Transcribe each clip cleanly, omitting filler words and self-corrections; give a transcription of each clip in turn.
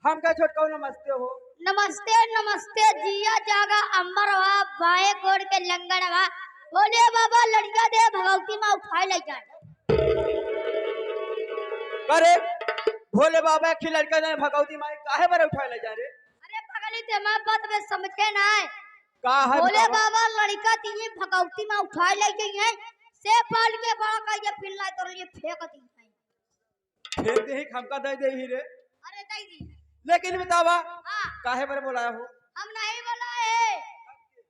हम क्या छोटका नमस्ते हो। नमस्ते नमस्ते जिया जागा अंबर वा बाए गोड़ के लंगड़ वा बोले बाबा लड़का दे भगवती माँ उठाए ले जाए। अरे भोले बाबा की लड़का ने भगवती माई काहे बारे उठाए ले जा रे। अरे पगली ते मैं बात में समझे ना है। का है बोले बाबा लड़का तीन भगवती माँ उठाए ले गई है से पाल के बड़ा का ये पिल्ला तो ये फेंक दी है। फेंक दे ही खमका दे ही रे। अरे दे दी लेकिन बतावा हां काहे बारे बुलाया हो। हम नहीं बुलाए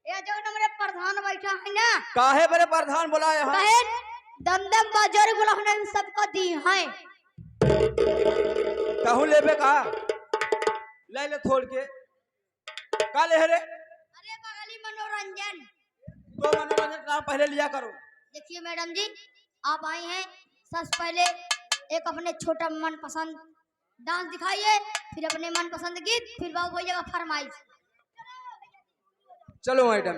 ये जो हमारे प्रधान बैठा है ना काहे बारे प्रधान बुलाया है। कहे दमदम बाजार बुलाने सबको दी है कहूं लेबे का ले ले थोड़ के का ले रे। अरे बगली मनोरंजन तो मनोरंजन नाम पहले लिया करो। देखिए मैडम जी आप आई हैं सबसे पहले एक अपने छोटा मन पसंद डांस दिखाइए फिर अपने मन पसंद गीत फिर बाबू भैया का फरमाइश। चलो मैडम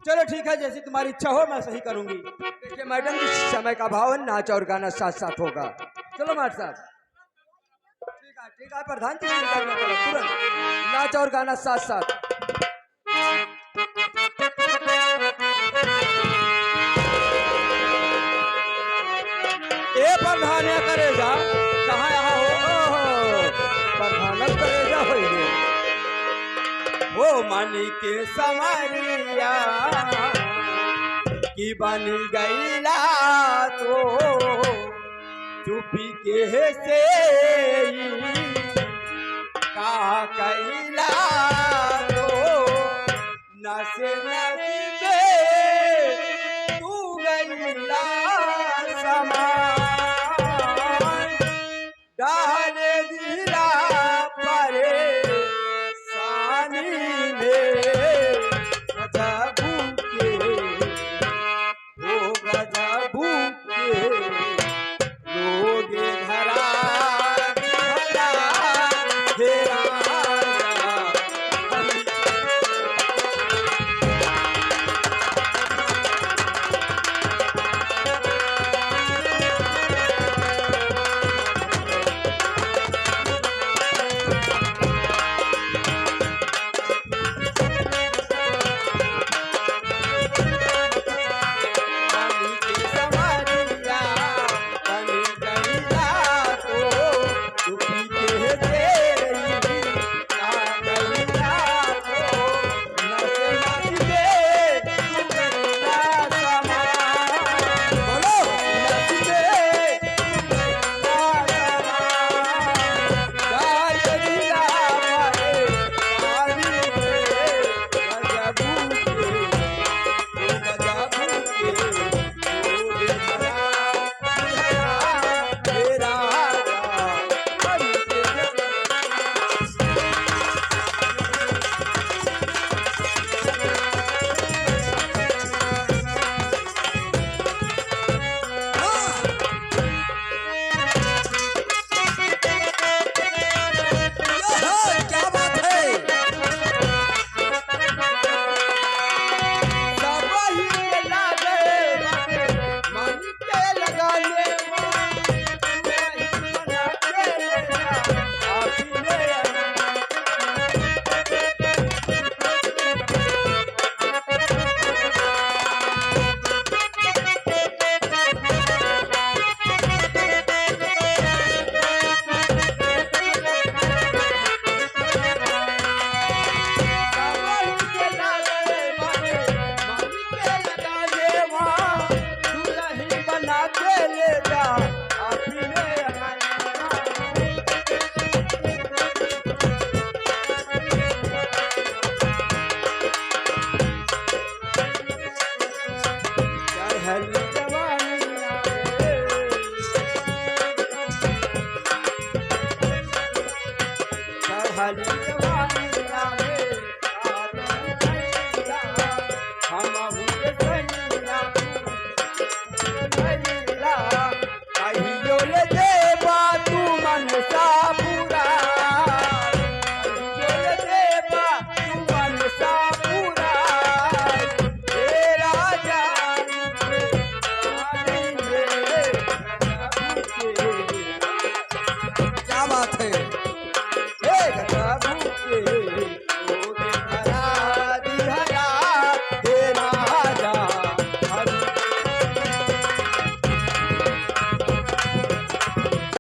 चलो ठीक है जैसी तुम्हारी इच्छा हो मैं सही करूंगी। देखिए मैडम जी समय का भाव है नाच और गाना साथ साथ होगा। चलो मार साहब ठीक है प्रधान जी तुरंत नाच और गाना साथ साथ। ए प्रधान करे जा कहाँ यहाँ हो प्रधान करे जा हो वो मानी के समरिया की बन गईला तो चुपी के से का कैला तो नसे नसीबे तू गईला समान डाल दिला परे सानी में गजबू के ओ गजबू के लोगे धरा धरा हेरा हरी